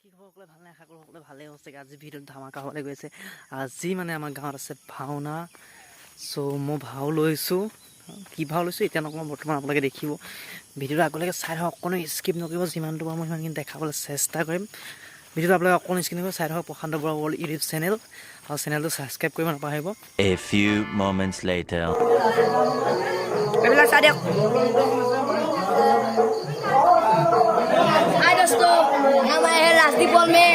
কি খবৰ সকলোৱে ভালনে আশা কৰোঁ সকলোৱে ভালেই হৈছে আজি ভিডিঅ'ত ধামাকা হ'বলৈ গৈছে আজি মানে আমাৰ গাঁৱত আছে ভাওনা চ' মই ভাও লৈছোঁ কি ভাও লৈছোঁ এতিয়া নকওঁ বৰ্তমান আপোনালোকে দেখিব ভিডিঅ'টো আগলৈকে চাই থাকক অকণো স্কিপ নকৰিব যিমানটো পাৰোঁ মই সিমানখিনি দেখাবলৈ চেষ্টা কৰিম ভিডিঅ'টো আপোনালোকে অকণো স্কিপ নকৰিব চাই থাকক প্ৰশান্ত বৰা ৱৰ্ল্ড ইউটিউব চেনেল আৰু চেনেলটো ছাবস্ক্ৰাইব কৰিব নাপাহৰিব A few moments later এইবিলাক চাই দিয়ক Hai dosto, nama saya Lasti Polme.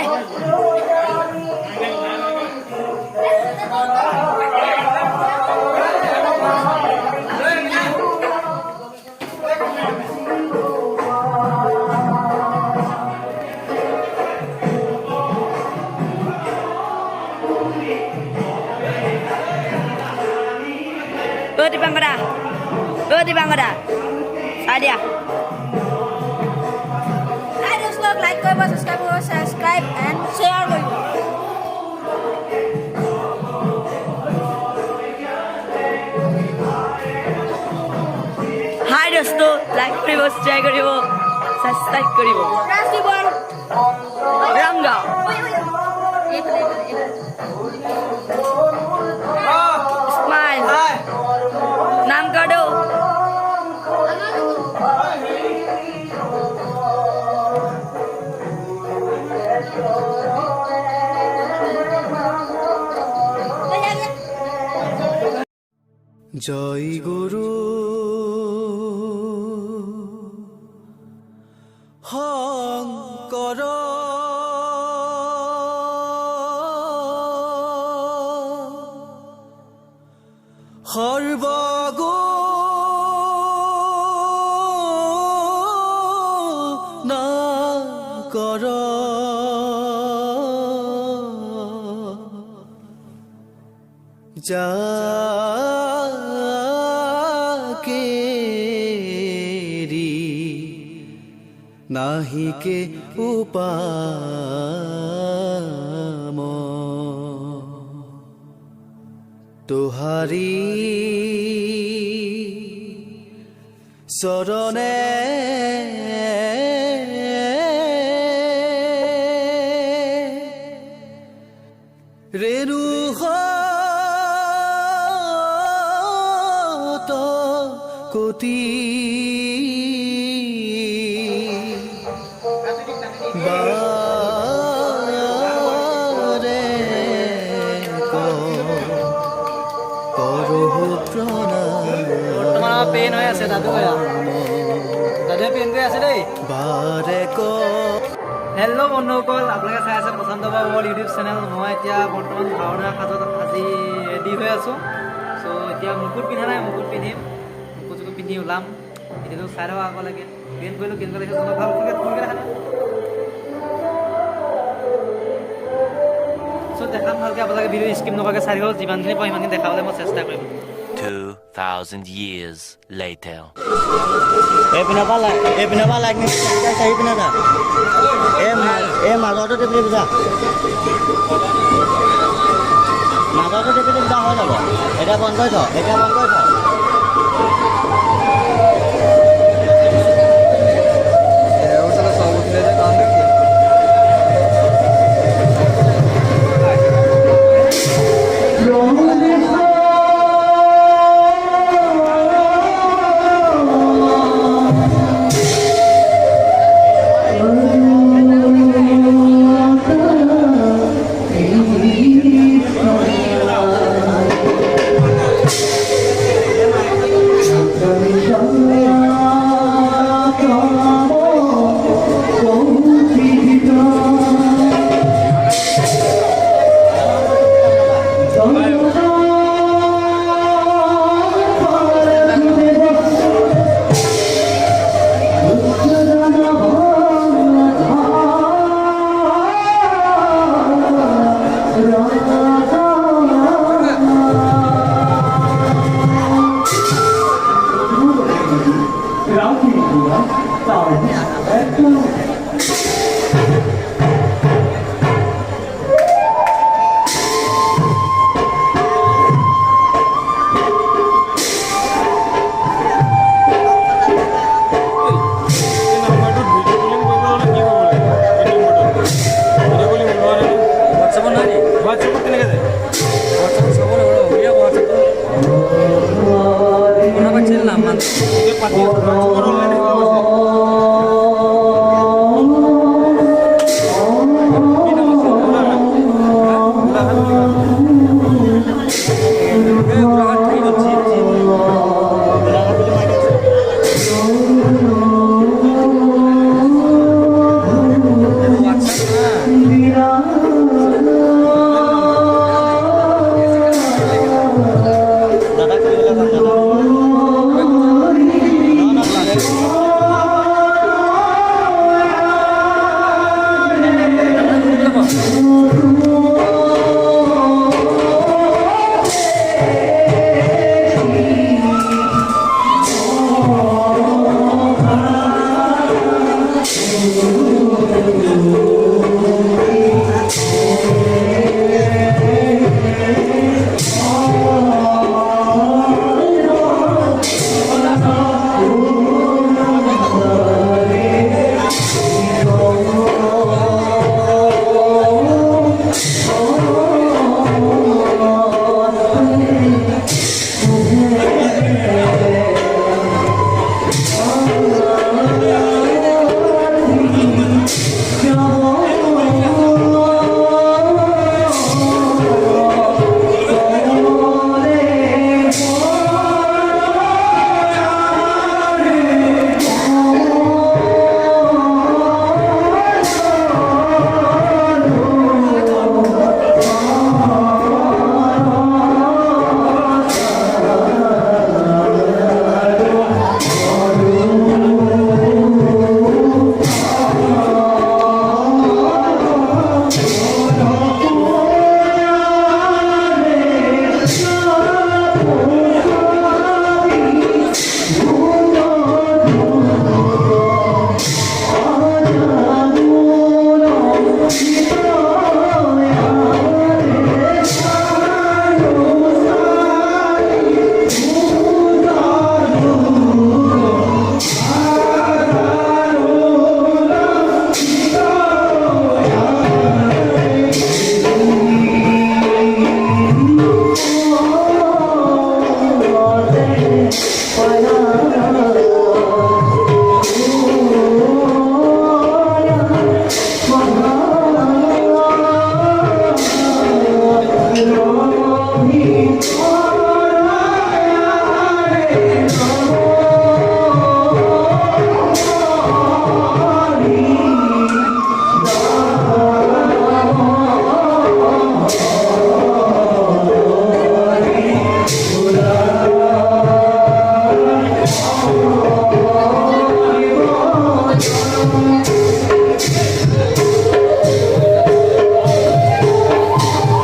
di Bangkada. Di Bangkada. Sadia. Hai dosto, like kau, subscribe and share kau. Hai dosto, like kau, share kau, subscribe kau. Lasti Bol. Rangga. Smile. Nam kado. জয় গুরু শংকৰ সৰ্বগুণাকৰ নাহিকে উপাম তোহারি চৰণে ৰেণু কোটি বাৰে কৰোঁ প্ৰণাম pen হৈ আছে দাদু দাদুৱে pen কৰি আছে দেই বাৰে হেল্ল' বন্ধুসকল আপোনালোকে চাই আছে প্ৰশান্ত বৰা ৱৰ্ল্ড ইউটিউব চেনেল মই এতিয়া বৰ্তমান ভাওনাৰ সাজত আজি ৰেডি হৈ আছোঁ চ' এতিয়া মুকুট পিন্ধা নাই মুকুট পিন্ধিম মুকুট চুকুট পিন্ধি ওলাম এতিয়াতো চাই থকা আগলৈকে পেন কৰিলোঁ কেনেকুৱা লাগিছে ভাল ফোনকৈ দেখা নাই চ' দেখাম ভালকৈ আপোনালোকে ভিডিঅ' স্কিপ নকৰাকৈ চাই থাকিব যিমানখিনি পাওঁ সিমানখিনি দেখাবলৈ মই চেষ্টা কৰিম 2,000 years later এই পিনৰ পৰা লাইক চাৰি পিনে যা এই মাজৰটো টিপি যা মাজৰটো টিপি যা হৈ যাব এতিয়া বন্ধ কৰি থ